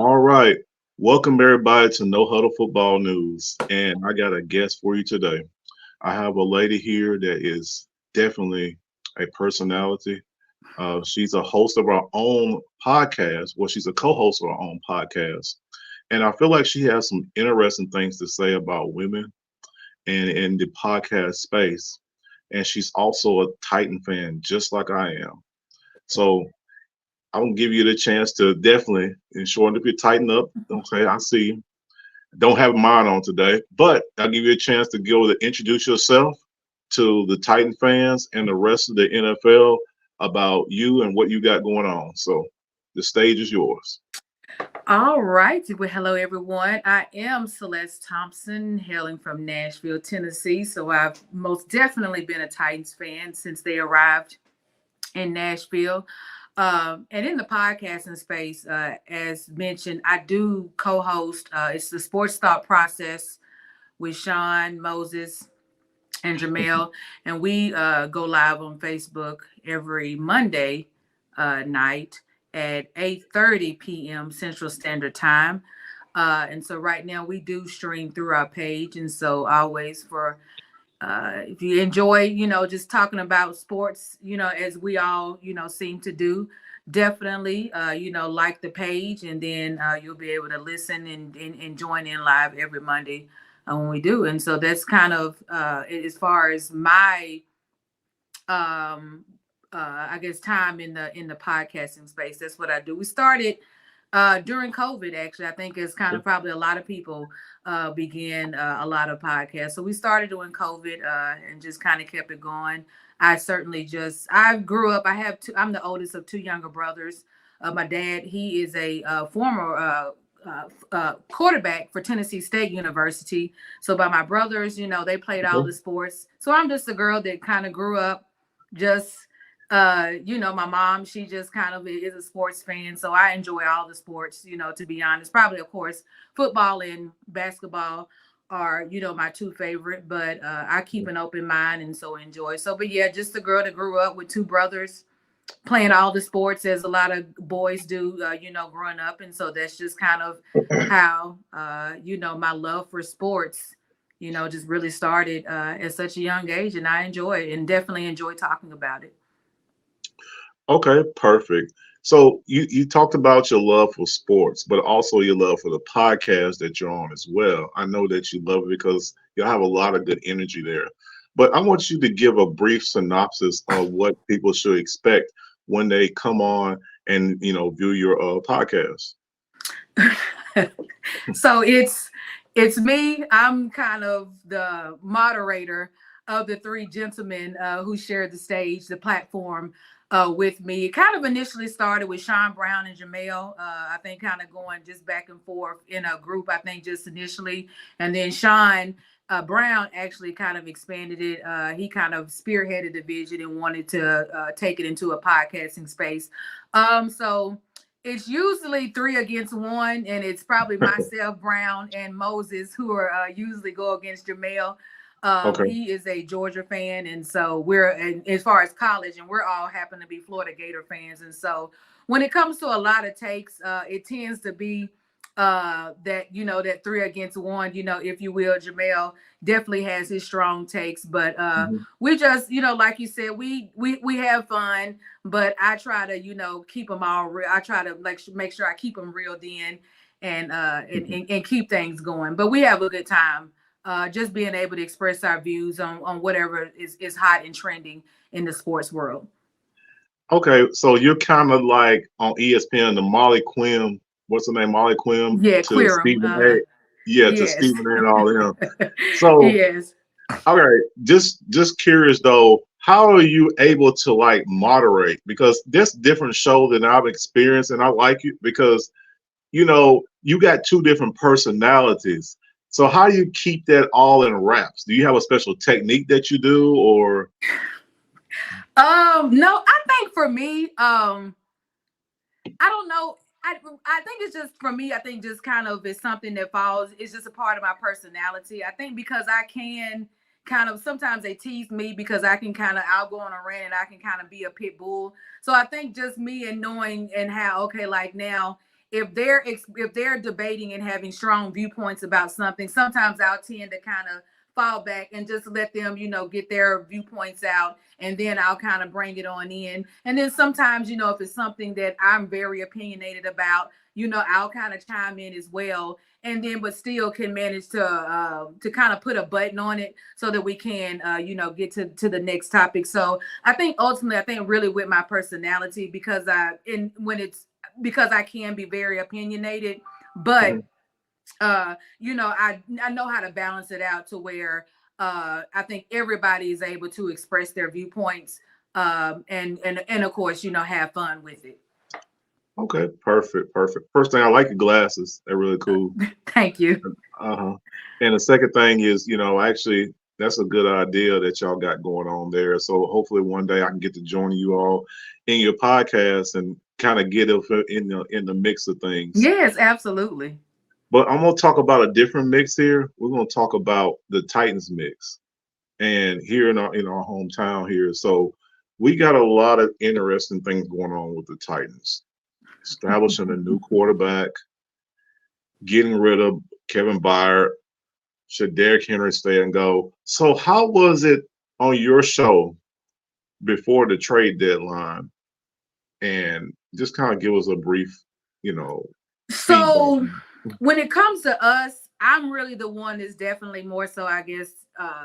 All right. Welcome everybody to No Huddle Football News. And I got a guest for you today. I have a lady here that is definitely a personality. She's a host of her own podcast. Well, she's a co-host of her own podcast. And I feel like she has some interesting things to say about women and in the podcast space. And she's also a Titan fan, just like I am. So I'm gonna give you the chance to definitely ensure if you tighten up. Okay, I see you. Don't have mine on today, but I'll give you a chance to go to introduce yourself to the Titan fans and the rest of the NFL about you and what you got going on. So the stage is yours. All right. Well, hello, everyone. I am Celeste Thompson, hailing from Nashville, Tennessee. So I've most definitely been a Titans fan since they arrived in Nashville. And in the podcasting space, as mentioned, I do co host. It's the Sports Thought Process with Sean, Moses, and Jamel. And we go live on Facebook every Monday night at 8:30 p.m. Central Standard Time. And so right now we do stream through our page. And so always for if you enjoy, just talking about sports, as we all, seem to do, definitely, like the page, and then you'll be able to listen and join in live every Monday when we do. And so that's kind of as far as my um I guess time in the podcasting space. That's what I do. We started during COVID, actually. I think it's kind of probably a lot of people began a lot of podcasts. So we started doing COVID and just kind of kept it going. I grew up, I'm the oldest of two younger brothers. My dad, he is a former quarterback for Tennessee State University. So by my brothers, they played all the sports. So I'm just a girl that kind of grew up just my mom, she just kind of is a sports fan. So I enjoy all the sports, to be honest. Probably, of course, football and basketball are, my two favorite, but I keep an open mind and so enjoy. So, but yeah, just a girl that grew up with two brothers playing all the sports as a lot of boys do, growing up. And so that's just kind of how, my love for sports, just really started at such a young age. And I enjoy it and definitely enjoy talking about it. Okay, perfect. So you talked about your love for sports, but also your love for the podcast that you're on as well. I know that you love it because you have a lot of good energy there. But I want you to give a brief synopsis of what people should expect when they come on and view your podcast. So it's me. I'm kind of the moderator of the three gentlemen who shared the stage, the platform with me. It kind of initially started with Sean Brown and Jamel. I think kind of going just back and forth in a group. I think just initially, and then Sean. Brown actually kind of expanded it. He kind of spearheaded the vision and wanted to take it into a podcasting space. So it's usually three against one, and it's probably myself, Brown, and Moses who are usually go against Jamel. Okay. He is a Georgia fan, and so and as far as college, and we're all happen to be Florida Gator fans. And so when it comes to a lot of takes, it tends to be that three against one, if you will. Jamel definitely has his strong takes, but Mhm. we just, like you said, we have fun, but I try to, keep them all real. I try to like make sure I keep them reeled in and keep things going. But we have a good time. Just being able to express our views on whatever is hot and trending in the sports world. Okay, so you're kind of like on ESPN, the Molly Quinn, what's her name, Molly Quinn Yeah, to queer them. Stephen A. Yeah, to Yes. Stephen A. and all them. So, Yes. okay, just curious though, how are you able to like moderate? Because this different show than I've experienced, and I like you because you got two different personalities. So how do you keep that all in wraps? Do you have a special technique that you do, or? No, I think for me, I don't know. I think it's just for me. I think just kind of it's something that falls. It's just a part of my personality. I think because I can kind of sometimes they tease me because I can kind of I'll go on a rant and I can kind of be a pit bull. So I think just me and knowing and how okay like now if they're debating and having strong viewpoints about something, sometimes I'll tend to kind of fall back and just let them, get their viewpoints out, and then I'll kind of bring it on in. And then sometimes, if it's something that I'm very opinionated about, I'll kind of chime in as well, and then but still can manage to kind of put a button on it so that we can get to the next topic. So I think ultimately, I think really with my personality, because I can be very opinionated, but Mhm. I know how to balance it out to where I think everybody is able to express their viewpoints, and of course, have fun with it. Okay, perfect, perfect. First thing, I like your glasses. They're really cool. Thank you. Uh-huh. And the second thing is, actually, that's a good idea that y'all got going on there. So hopefully one day I can get to join you all in your podcast and kind of get up in the mix of things. Yes, absolutely. But I'm gonna talk about a different mix here. We're gonna talk about the Titans mix, and here in our hometown here. So we got a lot of interesting things going on with the Titans. Establishing a new quarterback, getting rid of Kevin Byard. Should Derrick Henry stay and go? So how was it on your show before the trade deadline? And just kind of give us a brief, you know, feedback. So when it comes to us, I'm really the one that's definitely more so, I guess,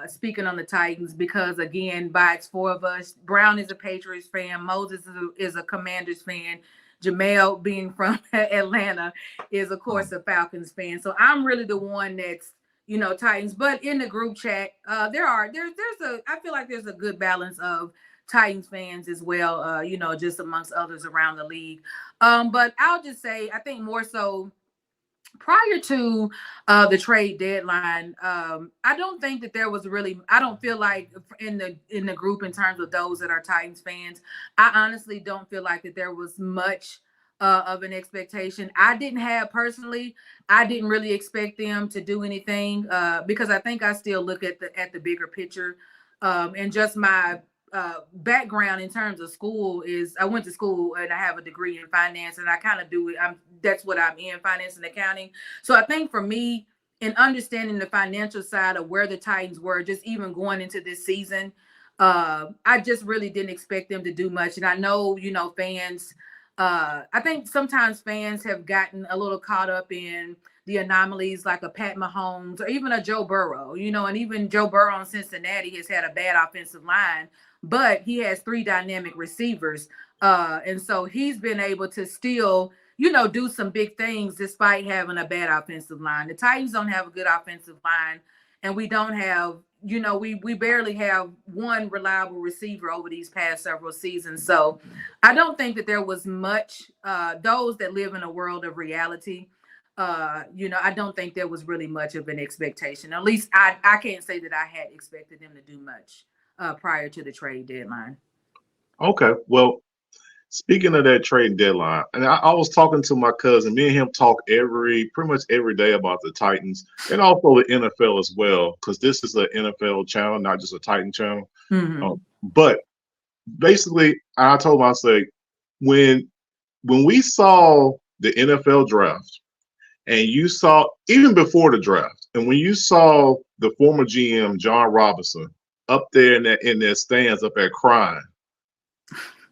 speaking on the Titans, because again, by it's four of us. Brown is a Patriots fan. Moses is a Commanders fan. Jamel, being from Atlanta, is of course a Falcons fan. So I'm really the one that's Titans. But in the group chat, I feel like there's a good balance of Titans fans as well. Just amongst others around the league. But I'll just say, I think more so prior to the trade deadline, I don't think that there was really. I don't feel like in the group, in terms of those that are Titans fans, I honestly don't feel like that there was much of an expectation. I didn't have personally. I didn't really expect them to do anything because I think I still look at the bigger picture, and just my background in terms of school is I went to school and I have a degree in finance, and I kind of do it. That's what I'm in, finance and accounting. So I think for me, in understanding the financial side of where the Titans were, just even going into this season, I just really didn't expect them to do much. And I know, fans, I think sometimes fans have gotten a little caught up in the anomalies like a Pat Mahomes or even a Joe Burrow, and even Joe Burrow in Cincinnati has had a bad offensive line, but he has three dynamic receivers. And so he's been able to still, do some big things despite having a bad offensive line. The Titans don't have a good offensive line, and we don't have, we barely have one reliable receiver over these past several seasons. So I don't think that there was much, those that live in a world of reality. I don't think there was really much of an expectation. At least I can't say that I had expected them to do much prior to the trade deadline. Okay, well, speaking of that trade deadline, and I was talking to my cousin. Me and him talk pretty much every day about the Titans and also the NFL as well, because this is an NFL channel, not just a Titan channel. Mm-hmm. But basically, I told him, I say, when we saw the NFL draft, and you saw even before the draft, and when you saw the former GM John Robinson up there in their stands up there crying,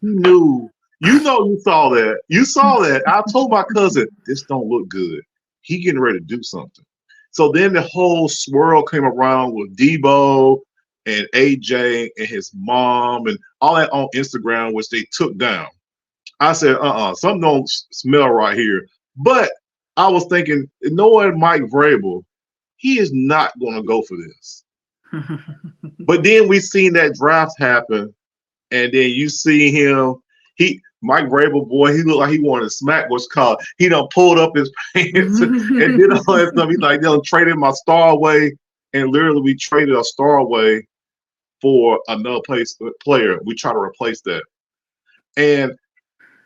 you knew, you saw that. You saw that. I told my cousin, this don't look good. He getting ready to do something. So then the whole swirl came around with Debo and AJ and his mom and all that on Instagram, which they took down. I said, something don't smell right here. But I was thinking, knowing Mike Vrabel, he is not going to go for this. But then we seen that draft happen, and then you see him. Mike Vrabel, boy, he looked like he wanted to smack what's called. He done pulled up his pants and did all that stuff. He's like, they done traded my star away, and literally we traded a star away for another player. We try to replace that, and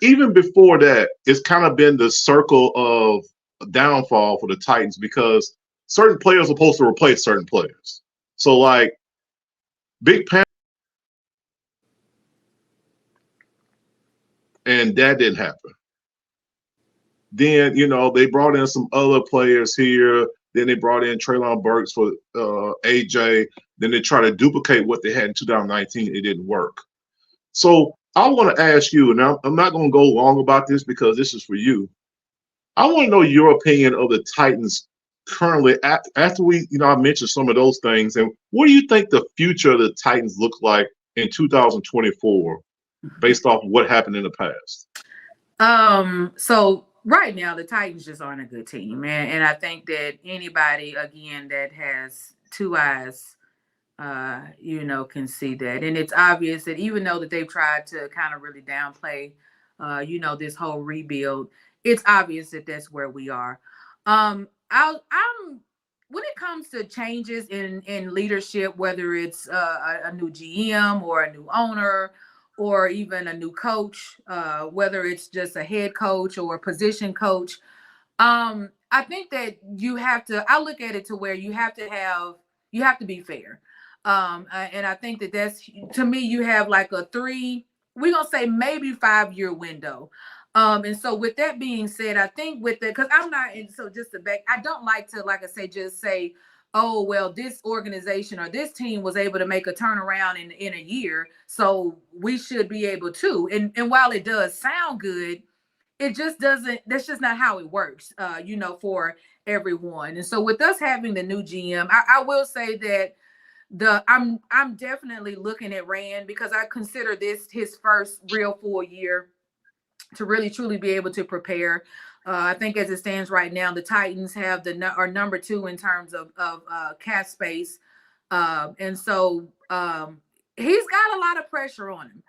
even before that, it's kind of been the circle of downfall for the Titans because certain players are supposed to replace certain players. So like Big Pan, and that didn't happen. Then, they brought in some other players here. Then they brought in Traylon Burks for AJ. Then they tried to duplicate what they had in 2019. It didn't work. So I want to ask you, and I'm not going to go long about this because this is for you. I want to know your opinion of the Titans currently after I mentioned some of those things. And what do you think the future of the Titans look like in 2024 based off of what happened in the past? So right now the Titans just aren't a good team, and I think that anybody again that has two eyes can see that. And it's obvious that even though that they've tried to kind of really downplay, this whole rebuild, it's obvious that that's where we are. I'm when it comes to changes in leadership, whether it's a new GM or a new owner or even a new coach, whether it's just a head coach or a position coach, I think that I look at it to where you have to be fair. And I think that that's, to me, you have like we're going to say maybe 5-year window. And so with that being said, I think with it, cause I'm not, and so just to back, I don't like to, like I say, just say, oh, well, this organization or this team was able to make a turnaround in a year. So we should be able to. And while it does sound good, it just doesn't, that's just not how it works, for everyone. And so with us having the new GM, I will say that I'm definitely looking at Rand because I consider this his first real full year to really truly be able to prepare. I think as it stands right now, the Titans have are number 2 in terms of cap space, and so he's got a lot of pressure on him.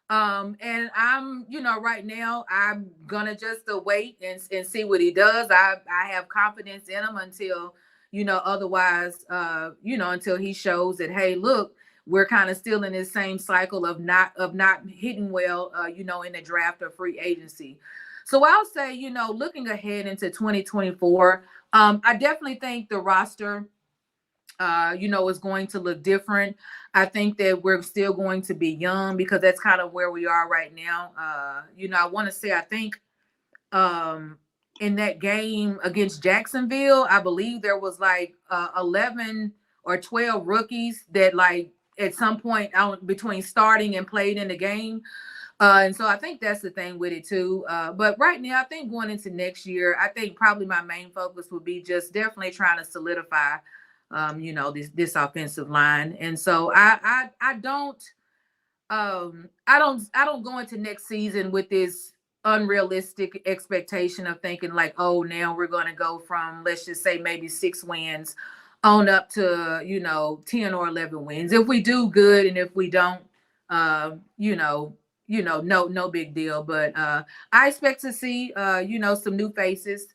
And I'm, right now, I'm gonna just wait and see what he does. I have confidence in him until, otherwise, until he shows that, hey, look, we're kind of still in this same cycle of not hitting well, in the draft or free agency. So I'll say, looking ahead into 2024, I definitely think the roster is going to look different. I think that we're still going to be young because that's kind of where we are right now. I want to say, I think in that game against Jacksonville, I believe there was like 11 or 12 rookies that like at some point out between starting and played in the game. And so I think that's the thing with it too. But right now, I think going into next year, I think probably my main focus would be just definitely trying to solidify, this offensive line. And so I don't go into next season with this unrealistic expectation of thinking like, oh, now we're going to go from, let's just say, maybe 6 wins on up to 10 or 11 wins. If we do, good, and if we don't, no big deal. But I expect to see some new faces,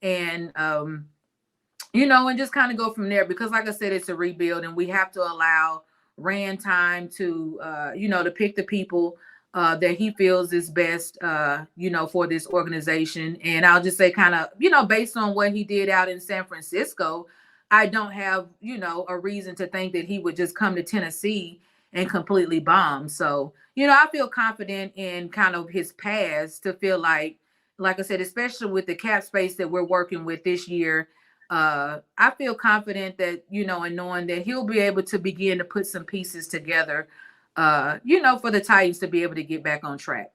and and just kind of go from there because, like I said, it's a rebuild, and we have to allow Rand time to, to pick the people that he feels is best, for this organization. And I'll just say, kind of, based on what he did out in San Francisco, I don't have, a reason to think that he would just come to Tennessee and completely bomb. So, I feel confident in kind of his past to feel like I said, especially with the cap space that we're working with this year, I feel confident that, in knowing that he'll be able to begin to put some pieces together, for the Titans to be able to get back on track.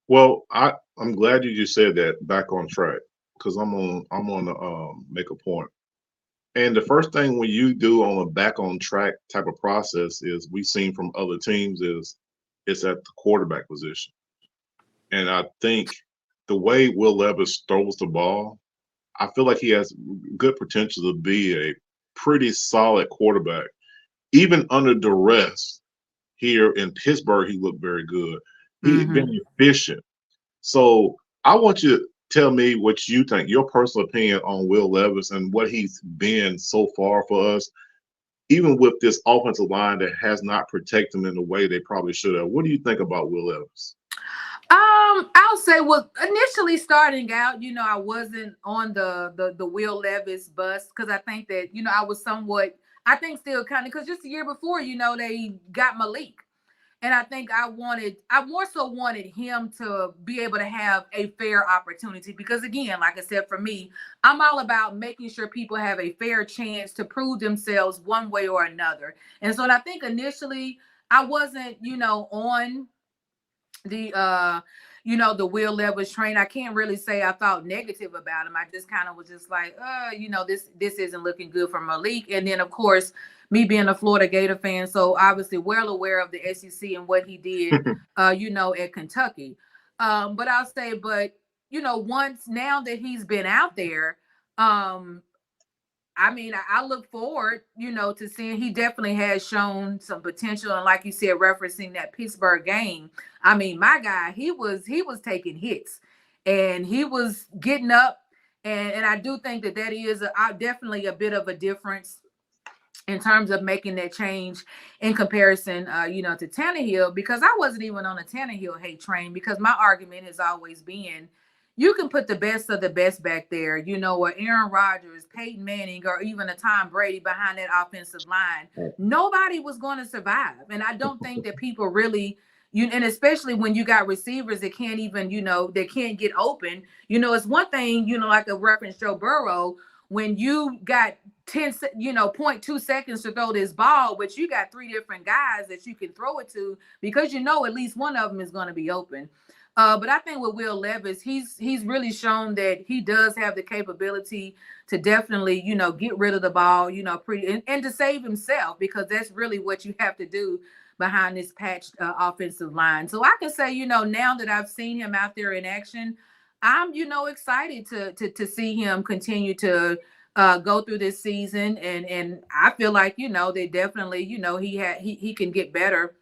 Well, I'm glad you just said that back on track because I'm on the make a point. And the first thing when you do on a back on track type of process is we've seen from other teams is it's at the quarterback position. And I think the way Will Levis throws the ball, I feel like he has good potential to be a pretty solid quarterback. Even under duress here in Pittsburgh, he looked very good. He's been Mm-hmm. efficient. So I want you to tell me what you think, your personal opinion on Will Levis and what he's been so far for us, even with this offensive line that has not protected him in the way they probably should have. What do you think about Will Levis? I'll say, well, initially starting out, I wasn't on the Will Levis bus because I think that, I was somewhat, I think still kind of, because just the year before, they got Malik. And I think I more so wanted him to be able to have a fair opportunity because, again, like I said, for me, I'm all about making sure people have a fair chance to prove themselves one way or another. And so, I think initially I wasn't, on the the Will Levis train. I can't really say I thought negative about him. I just kind of was just like, this isn't looking good for Malik. And then of course, me being a Florida Gator fan, so obviously well aware of the SEC and what he did at Kentucky. But I'll say, once now that he's been out there, I mean, I look forward, to seeing he definitely has shown some potential. And like you said, referencing that Pittsburgh game, I mean, my guy, he was taking hits and he was getting up. And I do think that is definitely a bit of a difference in terms of making that change in comparison, to Tannehill, because I wasn't even on a Tannehill hate train because my argument has always been you can put the best of the best back there, or Aaron Rodgers, Peyton Manning, or even a Tom Brady behind that offensive line. Nobody was going to survive. And I don't think that people really, and especially when you got receivers that can't even, that can't get open. It's one thing, like a reference Joe Burrow, when you got 10, 0.2 seconds to throw this ball, but you got three different guys that you can throw it to because at least one of them is going to be open. But I think with Will Levis, he's really shown that he does have the capability to definitely, get rid of the ball, and to save himself, because that's really what you have to do behind this patched offensive line. So I can say, now that I've seen him out there in action, I'm, excited to see him continue to go through this season, and I feel like, they definitely, he can get better.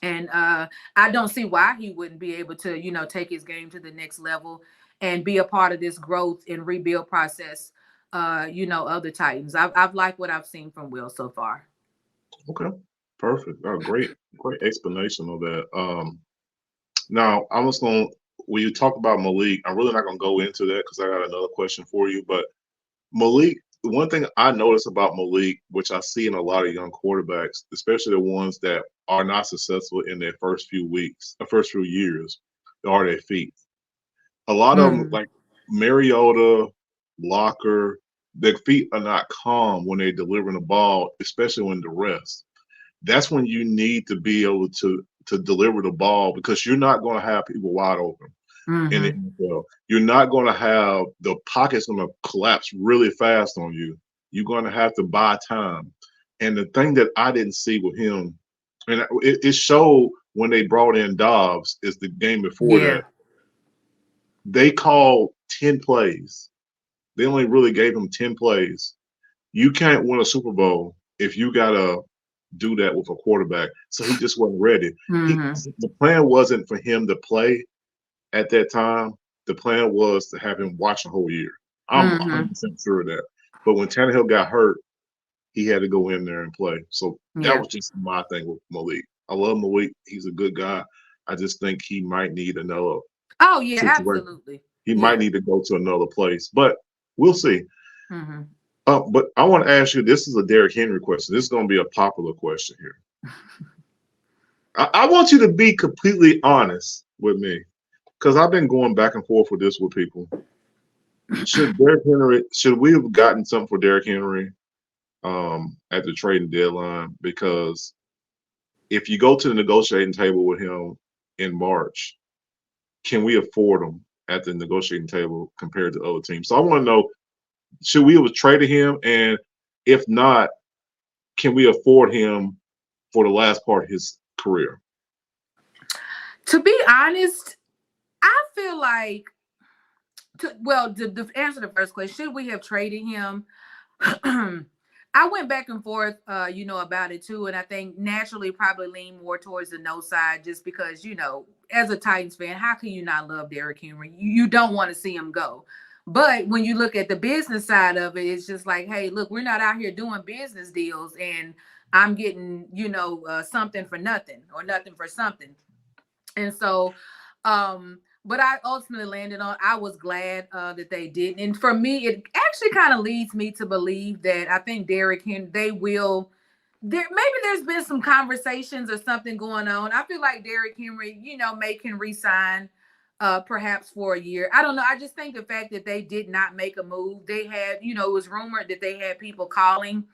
And I don't see why he wouldn't be able to, take his game to the next level and be a part of this growth and rebuild process, of the Titans. I've liked what I've seen from Will so far. Okay, perfect. Great explanation of that. Now I'm just going. When you talk about Malik, I'm really not going to go into that because I got another question for you. But Malik, the one thing I notice about Malik, which I see in a lot of young quarterbacks, especially the ones that are not successful in their first few weeks, the first few years, are their feet. A lot of them, Mm. like Mariota, Locker, their feet are not calm when they're delivering the ball, especially when the rest. That's when you need to be able to deliver the ball because you're not going to have people wide open in the Mm-hmm. NFL. You're not going to have the pockets going to collapse really fast on you. You're going to have to buy time. And the thing that I didn't see with him, and it showed when they brought in Dobbs, is the game before Yeah. that. They called 10 plays. They only really gave him 10 plays. You can't win a Super Bowl if you got to do that with a quarterback. So he just wasn't ready. Mm-hmm. The plan wasn't for him to play at that time. The plan was to have him watch the whole year. I'm Mm-hmm. 100% sure of that. But when Tannehill got hurt, he had to go in there and play. So that Yeah. was just my thing with Malik. I love Malik. He's a good guy. I just think he might need another Oh yeah, situation. absolutely. He might Yeah. need to go to another place, but we'll see. Mm-hmm. But I want to ask you, this is a Derrick Henry question. This is going to be a popular question here. I want you to be completely honest with me because I've been going back and forth with this with people. Should we have gotten something for Derrick Henry at the trading deadline? Because if you go to the negotiating table with him in March, can we afford him at the negotiating table compared to other teams? So I want to know, should we have traded him? And if not, can we afford him for the last part of his career? To be honest, I feel like to answer the first question, should we have traded him? I went back and forth, about it too, and I think naturally probably lean more towards the no side, just because as a Titans fan, how can you not love Derrick Henry? You don't want to see him go, but when you look at the business side of it, it's just like, hey, look, we're not out here doing business deals, and I'm getting something for nothing or nothing for something. And so, but I ultimately landed on, I was glad that they didn't. And for me, it actually kind of leads me to believe that I think Derrick Henry, they will. there's been some conversations or something going on. I feel like Derrick Henry, may can resign perhaps for a year. I don't know. I just think the fact that they did not make a move, they had, it was rumored that they had people calling,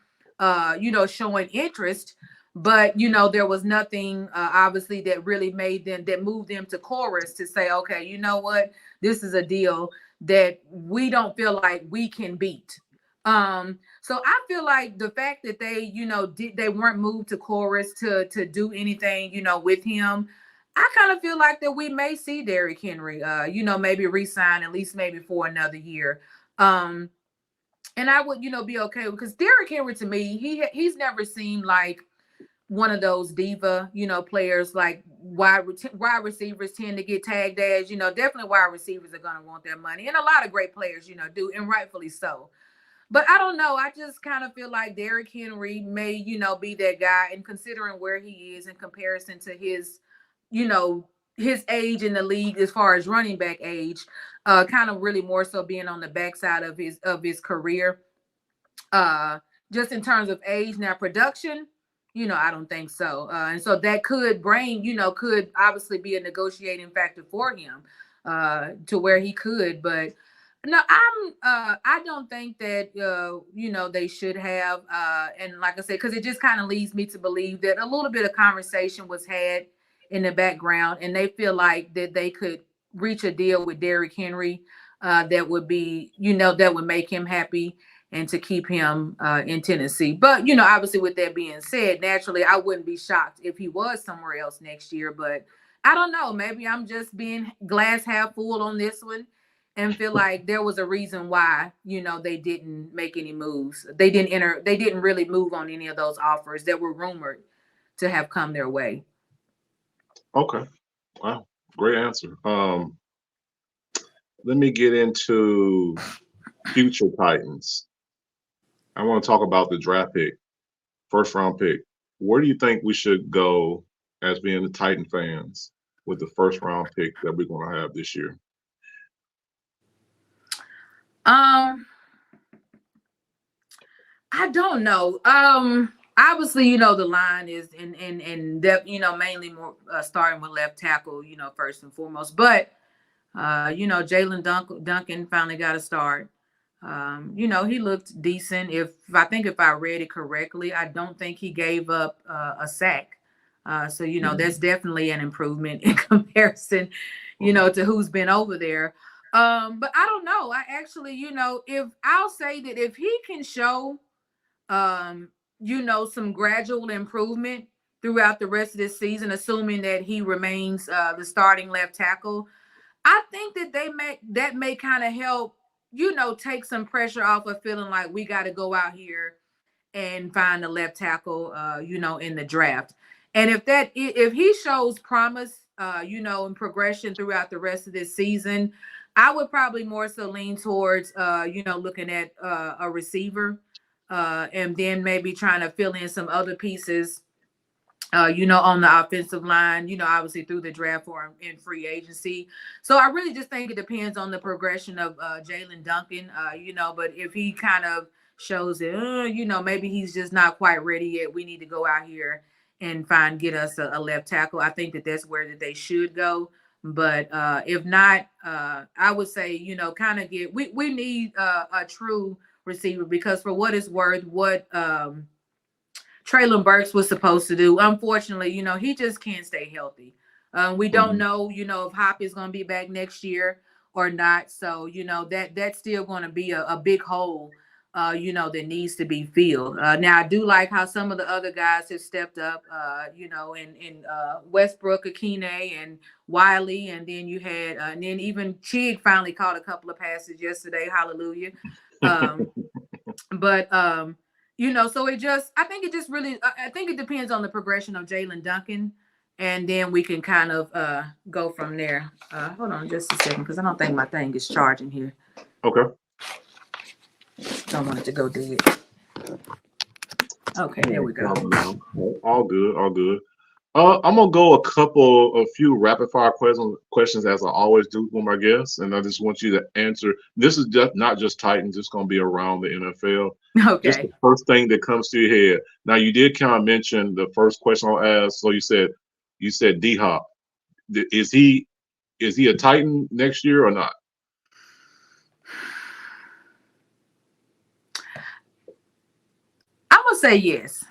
showing interest, but there was nothing obviously that really that moved them to chorus to say, okay, you know what, this is a deal that we don't feel like we can beat. So I feel like the fact that they weren't moved to chorus to do anything, with him. I kind of feel like that we may see Derrick Henry, maybe resign at least maybe for another year. And I would, be okay because Derrick Henry to me, he's never seemed like one of those diva, players like wide receivers tend to get tagged as, definitely wide receivers are going to want their money. And a lot of great players, do, and rightfully so. But I don't know. I just kind of feel like Derrick Henry may, be that guy. And considering where he is in comparison to his, his age in the league as far as running back age, kind of really more so being on the backside of his career. Just in terms of age. Now, production, I don't think so. And so that could could obviously be a negotiating factor for him to where he could. But no, I don't think that they should have. And like I said, because it just kind of leads me to believe that a little bit of conversation was had in the background, and they feel like that they could reach a deal with Derrick Henry that would be, that would make him happy and to keep him in Tennessee. But, obviously with that being said, naturally, I wouldn't be shocked if he was somewhere else next year. But I don't know. Maybe I'm just being glass half full on this one and feel like there was a reason why, they didn't make any moves. They didn't really move on any of those offers that were rumored to have come their way. Okay. Wow. Great answer. Let me get into future Titans. I want to talk about the draft pick, first round pick. Where do you think we should go as being the Titan fans with the first round pick that we're going to have this year? I don't know. Obviously, the line is in depth, mainly more starting with left tackle, first and foremost. But Jalen Duncan finally got a start. He looked decent. If I read it correctly, I don't think he gave up a sack. So that's definitely an improvement in comparison, to who's been over there. But I don't know. I actually, if I'll say that if he can show some gradual improvement throughout the rest of this season, assuming that he remains the starting left tackle, I think that may kind of help, take some pressure off of feeling like we got to go out here and find a left tackle, in the draft. And if he shows promise, and progression throughout the rest of this season, I would probably more so lean towards, looking at a receiver, and then maybe trying to fill in some other pieces, on the offensive line, obviously through the draft or in free agency. So I really just think it depends on the progression of Jalen Duncan, but if he kind of shows that, maybe he's just not quite ready yet, we need to go out here and get us a left tackle. I think that's where that they should go. But if not, I would say, kind of we need a true receiver, because for what it's worth, what Treylon Burks was supposed to do, unfortunately, he just can't stay healthy. We don't know, if Hop is going to be back next year or not. So, that's still going to be a big hole, that needs to be filled. Now, I do like how some of the other guys have stepped up, in Westbrook, Akine, and Wiley. And then you had, and then even Chig finally caught a couple of passes yesterday. Hallelujah. But, so I think it just really, I think it depends on the progression of Jalen Duncan, and then we can kind of go from there. Hold on just a second, because I don't think my thing is charging here. Okay. Don't want it to go dead. Okay, there we go. All good, all good. I'm gonna go a few rapid fire questions as I always do with my guests, and I just want you to answer. This is just not just Titans; it's gonna be around the NFL. Just the Okay. first thing that comes to your head. Now, you did kind of mention the first question I'll ask. So you said D Hop. Is he a Titan next year or not? I'm gonna say yes.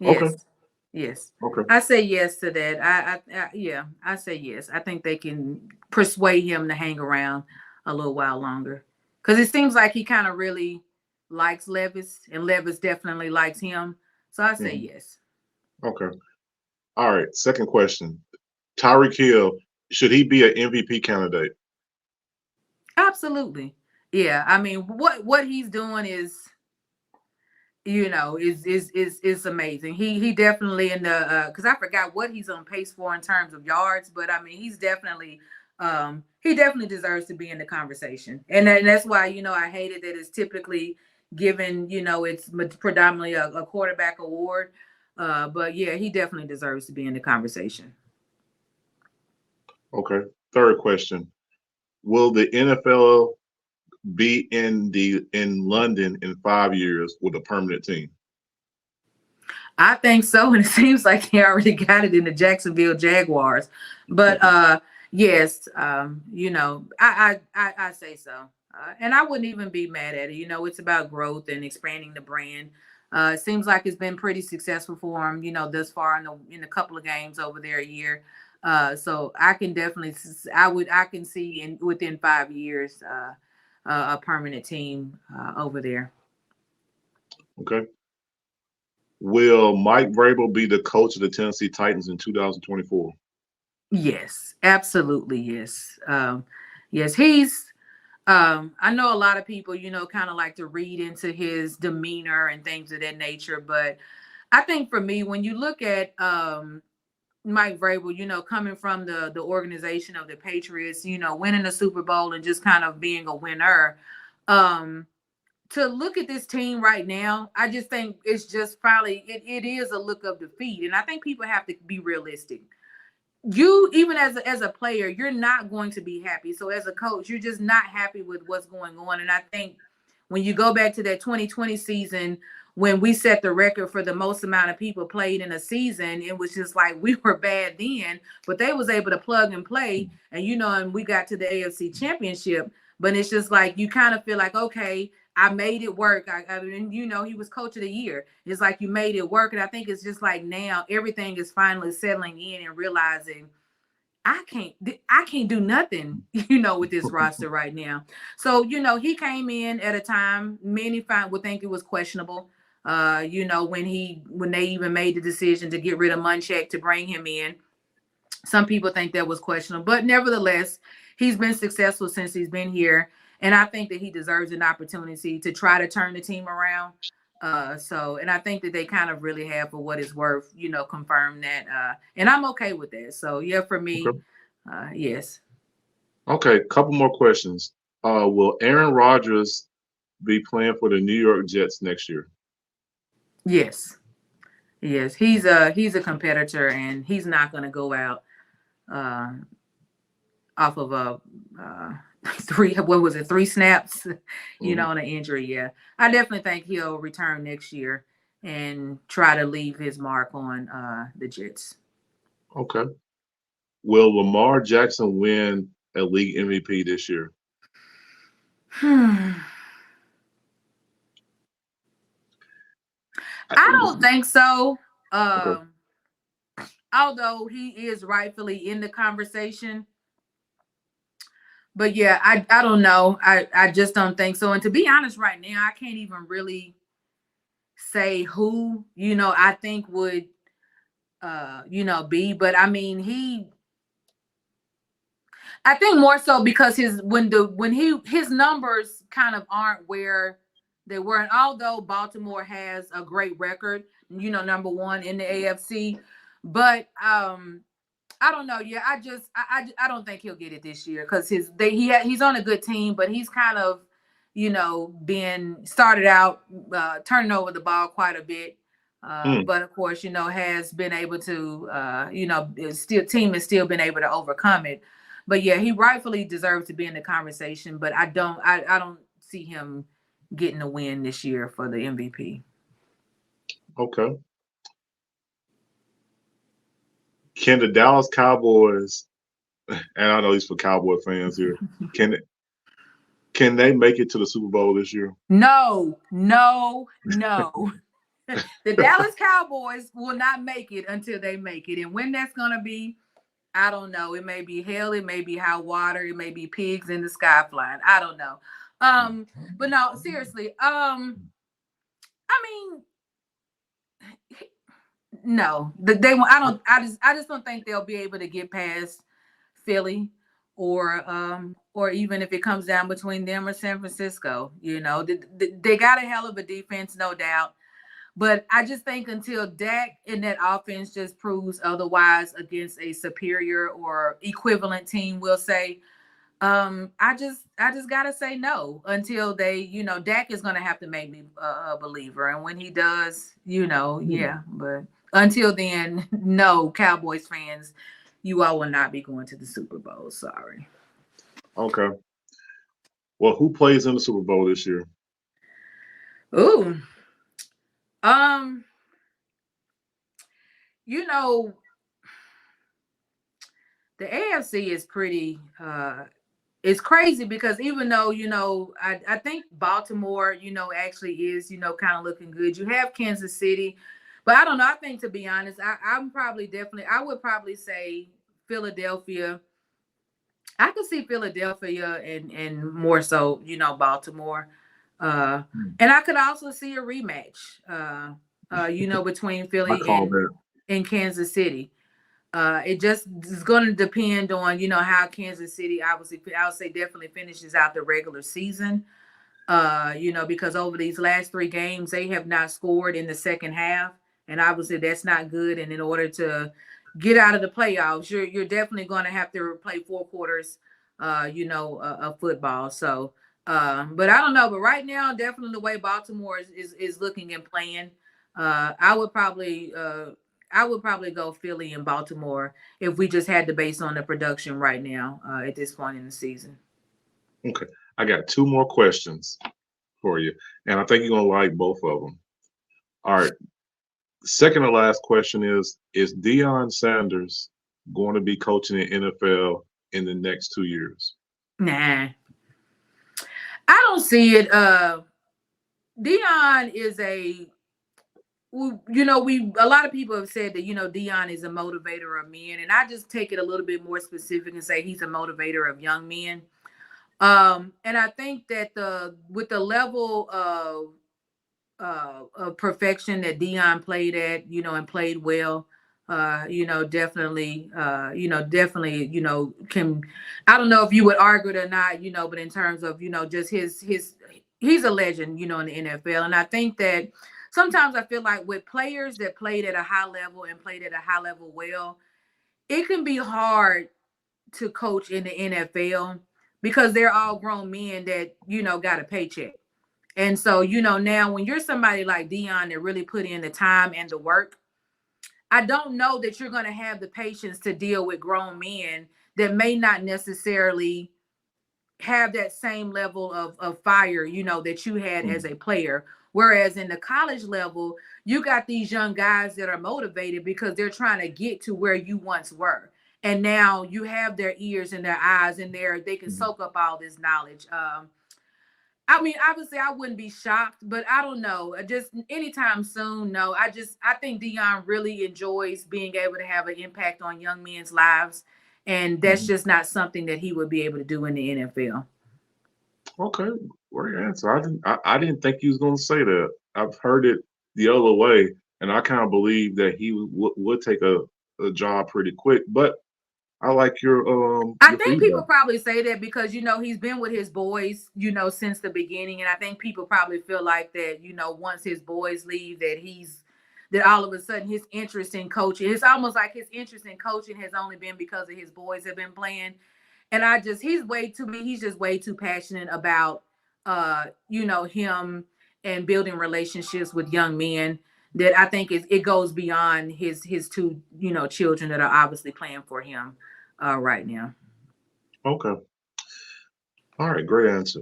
Okay, Yes. Yes. okay, I say yes to that. Yeah, I say yes. I think they can persuade him to hang around a little while longer. Cause it seems like he kind of really likes Levis and Levis definitely likes him. So I say hmm yes. okay. All right. Second question: Tyreek Hill, should he be an MVP candidate? Absolutely. Yeah. I mean, what he's doing is amazing. He definitely in the because I forgot what he's on pace for in terms of yards, but I mean he definitely deserves to be in the conversation, and that's why I hated that it's typically given it's predominantly a quarterback award, but yeah, he definitely deserves to be in the conversation. Okay. Third question: will the NFL be in London in 5 years with a permanent team? I think so, and it seems like he already got it in the Jacksonville Jaguars. But yes, I say so, and I wouldn't even be mad at it. It's about growth and expanding the brand. It seems like it's been pretty successful for him, thus far in a couple of games over there a year. So I can definitely, I can see in within 5 years, a permanent team over there. Okay. Will Mike Vrabel be the coach of the Tennessee Titans in 2024? Yes, absolutely. Yes. Yes, he's I know a lot of people, kind of like to read into his demeanor and things of that nature, but I think for me, when you look at Mike Vrabel, coming from the organization of the Patriots, winning the Super Bowl and just kind of being a winner, um, to look at this team right now, I just think it's just probably it is a look of defeat, and I think people have to be realistic. You even as a player, you're not going to be happy. So as a coach, you're just not happy with what's going on. And I think when you go back to that 2020 season, when we set the record for the most amount of people played in a season, it was just like we were bad then, but they was able to plug and play, and we got to the AFC Championship. But it's just like you kind of feel like, okay, I made it work. I mean, he was coach of the year. It's like you made it work. And I think it's just like now everything is finally settling in and realizing I can't do nothing, with this roster right now. So, he came in at a time many would think it was questionable. When they even made the decision to get rid of Munchak to bring him in, some people think that was questionable, but nevertheless, he's been successful since he's been here, and I think that he deserves an opportunity to try to turn the team around. And I think that they kind of really have, for what it's worth, confirmed that, and I'm okay with that. So yeah, for me, Okay. yes, Okay. Couple more questions. Will Aaron Rodgers be playing for the New York Jets next year? yes, yes, he's a competitor, and he's not going to go out uh, off of a three what was it, three snaps, Hmm. on an injury. Yeah, I definitely think he'll return next year and try to leave his mark on the Jets. Okay. Will Lamar Jackson win a league MVP this year? I I- don't think so. Okay. um Although he is rightfully in the conversation, but yeah, I don't know. I just don't think so. And to be honest, right now, I can't even really say who I think would be. But I mean, I think more so because his numbers kind of aren't where they were. And although Baltimore has a great record, number one in the AFC, but I don't know. Yeah, I don't think he'll get it this year because he's on a good team, but he's kind of been started out turning over the ball quite a bit. Mm, But of course, has been able to, still team has still been able to overcome it. But yeah, he rightfully deserves to be in the conversation. But I don't see him getting a win this year for the MVP. okay. Can the Dallas Cowboys, and I know these for Cowboy fans here, can can they make it to the Super Bowl this year? No, no, no. The Dallas Cowboys will not make it until they make it, and when that's gonna be, I don't know. It may be hell, it may be hot water, it may be pigs in the sky flying. I don't know. But no, seriously. I mean, no, they. I don't. I just don't think they'll be able to get past Philly, or even if it comes down between them or San Francisco. They got a hell of a defense, no doubt. But I just think until Dak in that offense just proves otherwise against a superior or equivalent team, we'll say, I just gotta say no until they, Dak is gonna have to make me a believer, and when he does, Hmm. yeah. But until then, no, Cowboys fans, you all will not be going to the Super Bowl. Sorry. Okay. Well, who plays in the Super Bowl this year? Ooh, um, you know, the AFC is pretty. It's crazy because even though I think Baltimore actually is kind of looking good. You have Kansas City, but I don't know. I think, to be honest, I'm probably definitely, I would probably say Philadelphia. I could see Philadelphia and more so Baltimore, uh Hmm. and I could also see a rematch between I Philly call that. and Kansas City. It just is going to depend on how Kansas City, obviously, I would say, definitely finishes out the regular season. Because over these last three games, they have not scored in the second half, and obviously that's not good. And in order to get out of the playoffs, you're definitely going to have to play 4 quarters, of football. So, but I don't know. But right now, definitely the way Baltimore is looking and playing, uh, I would probably uh, I would probably go Philly and Baltimore if we just had to base on the production right now at this point in the season. Okay. I got two more questions for you, and I think you're gonna like both of them. All right. Second to last question is Deion Sanders going to be coaching the NFL in the next 2 years? Nah, I don't see it. Dion is we a lot of people have said that Dion is a motivator of men, and I just take it a little bit more specific and say he's a motivator of young men. And I think that the with the level of perfection that Dion played at, and played well. Definitely, can, I don't know if you would argue it or not, but in terms of, just he's a legend, in the NFL. And I think that sometimes I feel like with players that played at a high level and played at a high level well, it can be hard to coach in the NFL because they're all grown men that, got a paycheck. And so, now when you're somebody like Dion that really put in the time and the work, I don't know that you're going to have the patience to deal with grown men that may not necessarily have that same level of fire, that you had as Mhm. a player. Whereas in the college level, you got these young guys that are motivated because they're trying to get to where you once were. And now you have their ears and their eyes, and they can Mhm. soak up all this knowledge. I mean, obviously, I wouldn't be shocked, but I don't know. Just anytime soon, no. I think Dion really enjoys being able to have an impact on young men's lives, and that's Mhm. just not something that he would be able to do in the NFL. Okay, great answer. I didn't think he was going to say that. I've heard it the other way, and I kind of believe that he would take a job pretty quick. But I like I your think people feedback. probably say that because he's been with his boys, since the beginning, and I think people probably feel like that, once his boys leave, that all of a sudden his interest in coaching, it's almost like his interest in coaching has only been because of his boys have been playing. And he's just way too passionate about him and building relationships with young men that I think it goes beyond his two children that are obviously playing for him right now. Okay. All right. Great answer.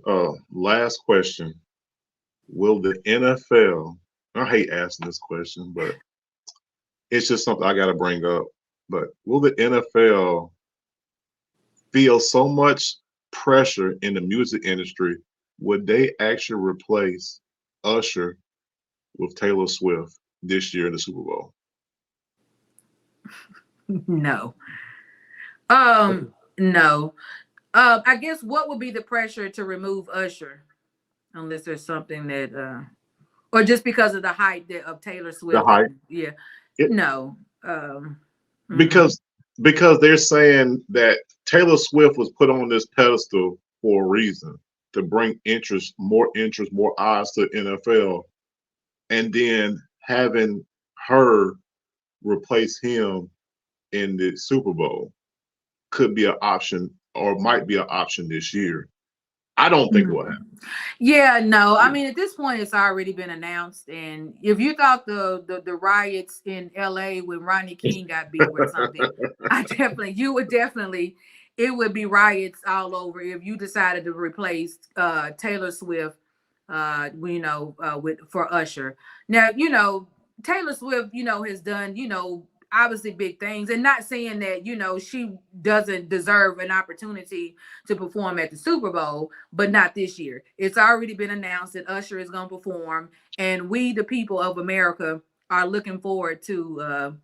Last question. Will the NFL, I hate asking this question, but it's just something I got to bring up. But will the NFL feel so much pressure in the music industry? Would they actually replace Usher with Taylor Swift this year in the Super Bowl? No. No. I guess what would be the pressure to remove Usher, unless there's something that, or just because of the hype of Taylor The Swift, hype. and yeah, It, no, mm-mm. because they're saying that Taylor Swift was put on this pedestal for a reason to bring interest, more eyes to the NFL, and then having her replace him in the Super Bowl could be an option or might be an option this year. I don't think it will happen. Yeah, no. I mean, at this point, it's already been announced. And if you thought the riots in L.A. when Rodney King got beat were something, you would definitely, it would be riots all over if you decided to replace Taylor Swift, with for Usher. Now, Taylor Swift, has done, obviously big things, and not saying that she doesn't deserve an opportunity to perform at the Super Bowl, but not this year. It's already been announced that Usher is going to perform, and we, the people of America, are looking forward to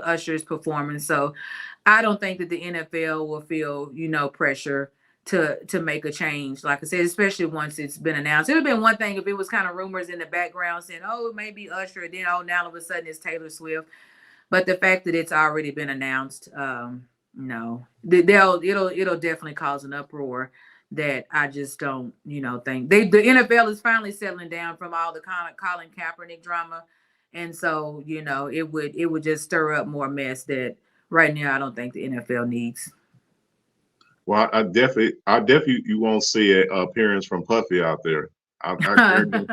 Usher's performance. So I don't think that the NFL will feel pressure to make a change. Like I said, especially once it's been announced. It would have been one thing if it was kind of rumors in the background saying, "Oh, it may be Usher," and then now all of a sudden it's Taylor Swift. But the fact that it's already been announced, no, it'll definitely cause an uproar that I just don't, think the NFL is finally settling down from all the Colin Kaepernick drama, and so it would just stir up more mess that right now I don't think the NFL needs. Well, I definitely, you won't see an appearance from Puffy out there. I guarantee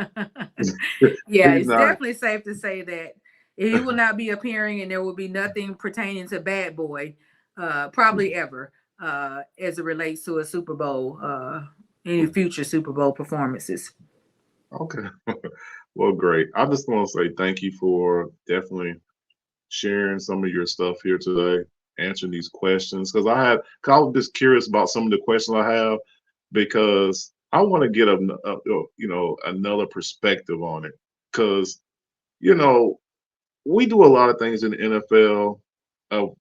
Yeah, he's it's not. definitely safe to say that he will not be appearing, and there will be nothing pertaining to Bad Boy, probably ever, as it relates to a Super Bowl, any future Super Bowl performances. Okay. Well, great. I just want to say thank you for definitely sharing some of your stuff here today, answering these questions. Cause I was just curious about some of the questions I have because I want to get another perspective on it. Cause, you know, we do a lot of things in the NFL of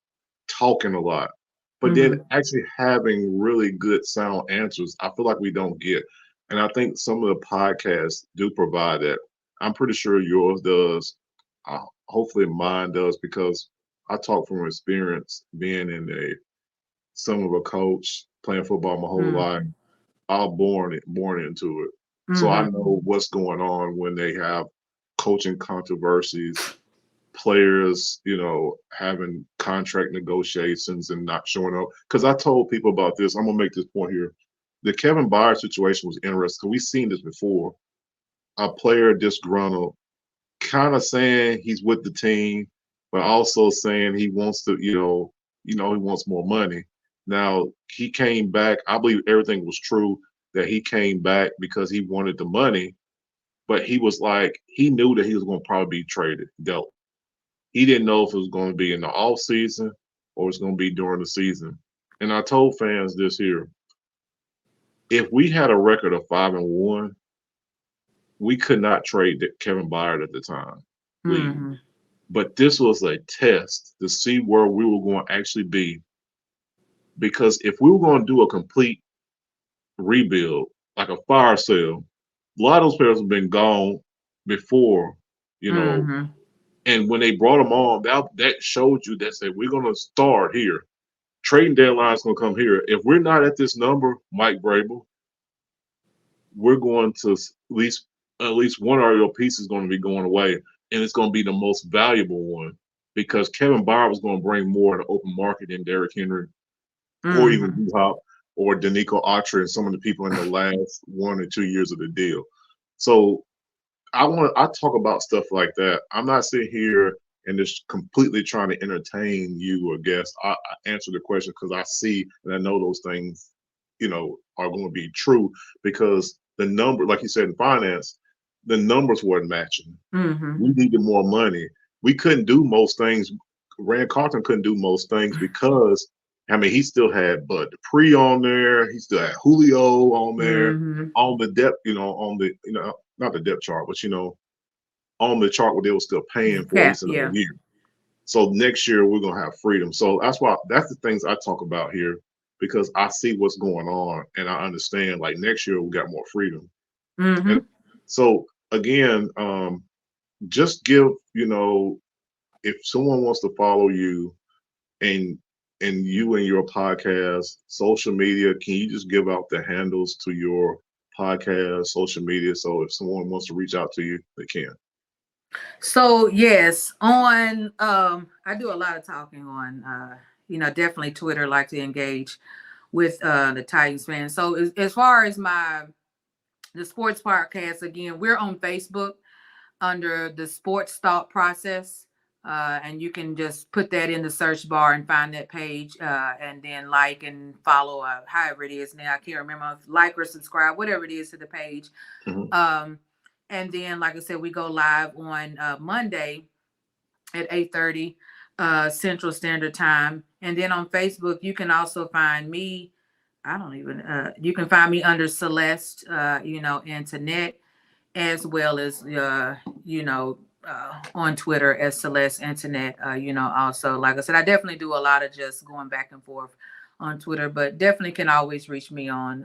talking a lot, but then Hmm. actually having really good sound answers, I feel like we don't get. And I think some of the podcasts do provide that. I'm pretty sure yours does. Hopefully mine does because I talk from experience being in a some of a coach playing football my whole life. Hmm. I was born into it, so I Hmm. know what's going on when they have coaching controversies, players, having contract negotiations and not showing up. Because I told people about this. I'm gonna make this point here. The Kevin Byard situation was interesting. We've seen this before. A player disgruntled, kind of saying he's with the team, but also saying he wants to, he wants more money. Now he came back. I believe everything was true that he came back because he wanted the money, but he was like he knew that he was going to probably be traded, dealt. He didn't know if it was going to be in the off season or it's going to be during the season. And I told fans this here: if we had a record of 5-1, we could not trade Kevin Byard at the time, leave. Hmm. But this was a test to see where we were going to actually be. Because if we were going to do a complete rebuild, like a fire sale, a lot of those players have been gone before, you know. Hmm. And when they brought them on, that showed you that said we're going to start here. Trading deadline's going to come here. If we're not at this number, Mike Vrabel, we're going to at least one of your pieces is going to be going away, and it's going to be the most valuable one because Kevin Byard was going to bring more to the open market than Derrick Henry or even Hmm. D Hop or Danico Autry and some of the people in the last 1 or 2 years of the deal. So I talk about stuff like that. I'm not sitting here and just completely trying to entertain you or guess. I answer the question because I see and I know those things, are going to be true because the number, like you said in finance, the numbers weren't matching. Mm-hmm. We needed more money. We couldn't do most things. Rand Carlton couldn't do most things because I mean he still had Bud Dupree on there. He still had Julio on there Mm-hmm. on the depth, on the not the depth chart, but on the chart where they were still paying for at Cap, least another yeah. year. So next year we're gonna have freedom. So that's the things I talk about here because I see what's going on and I understand like next year we got more freedom. And Mm-hmm. so again, just give, if someone wants to follow you and you and your podcast, social media, can you just give out the handles to your podcast, social media, so if someone wants to reach out to you, they can. So yes, on I do a lot of talking on definitely Twitter, like to engage with the Titans fans. So as far as the sports podcast, again, we're on Facebook under the sports thought process. And you can just put that in the search bar and find that page, and then like and follow, however it is now. I can't remember, like or subscribe, whatever it is to the page. Hmm. Um, and then, like I said, we go live on Monday at 8:30 Central Standard Time. And then on Facebook, you can also find me. I don't even. You can find me under Celeste, Antionette, as well as on Twitter as Celeste Antionette. Also, like I said, I definitely do a lot of just going back and forth on Twitter, but definitely can always reach me on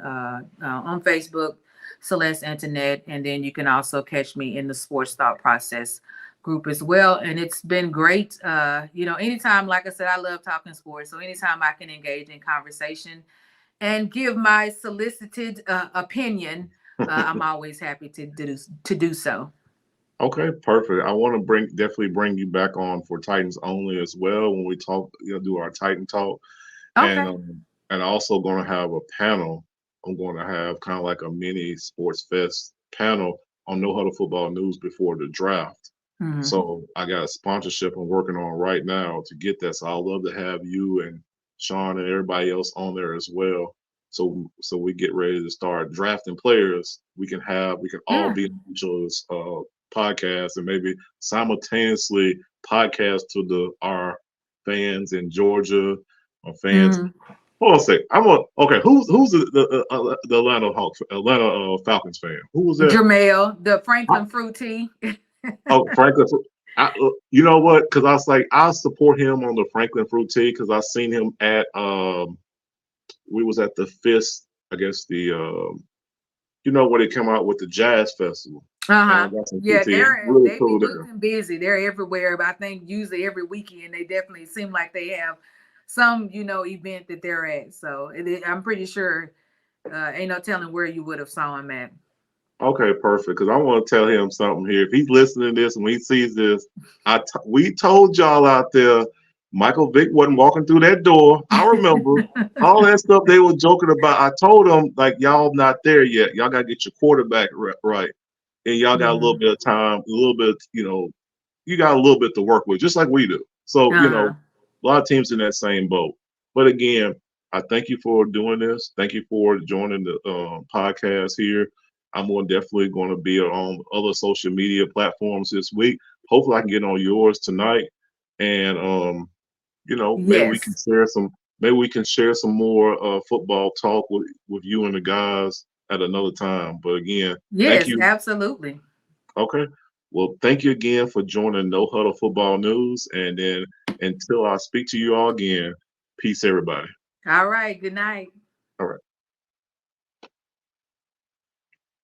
Facebook, Celeste Antionette, and then you can also catch me in the Sports Thought Process group as well. And it's been great. Anytime, like I said, I love talking sports, so anytime I can engage in conversation and give my solicited opinion, I'm always happy to do so. Okay, perfect. I want to definitely bring you back on for Titans only as well when we talk, do our Titan talk, and Okay. um, and also going to have a panel. I'm going to have kind of like a mini sports fest panel on No Huddle Football News before the draft. Hmm. So I got a sponsorship I'm working on right now to get that. So I'd love to have you and Sean and everybody else on there as well. So we get ready to start drafting players. We can all Yeah. be on each other's podcast and maybe simultaneously podcast to our fans in Georgia, our fans. Hmm. Hold on a sec. Okay. Who's the Atlanta Falcons fan? Who was that? Jermail, the Franklin Fruit Tea. Oh, Franklin. You know what? Because I was like, I support him on the Franklin Fruit Tea because I seen him at we was at the Fist, I guess where they come out with the jazz festival, and I Uh-huh. got some fruit Yeah, tea. Really they be cool there. booked and busy. They're everywhere, but I think usually every weekend they definitely seem like they have some, event that they're at. So I'm pretty sure ain't no telling where you would have saw him at. Okay, perfect. Because I want to tell him something here. If he's listening to this and when he sees this, we told y'all out there, Michael Vick wasn't walking through that door. I remember all that stuff they were joking about. I told them like y'all not there yet. Y'all gotta get your quarterback right, and y'all got a little Hmm. bit of time, a little bit, you got a little bit to work with, just like we do. So Uh-huh. a lot of teams in that same boat. But again, I thank you for doing this. Thank you for joining the podcast here. I'm definitely going to be on other social media platforms this week. Hopefully, I can get on yours tonight, and maybe we can Yes. share some. Maybe we can share some more football talk with you and the guys at another time. But again, thank Yes, you. absolutely. Okay. Well, thank you again for joining No Huddle Football News. And then until I speak to you all again, peace, everybody. All right. Good night. All right.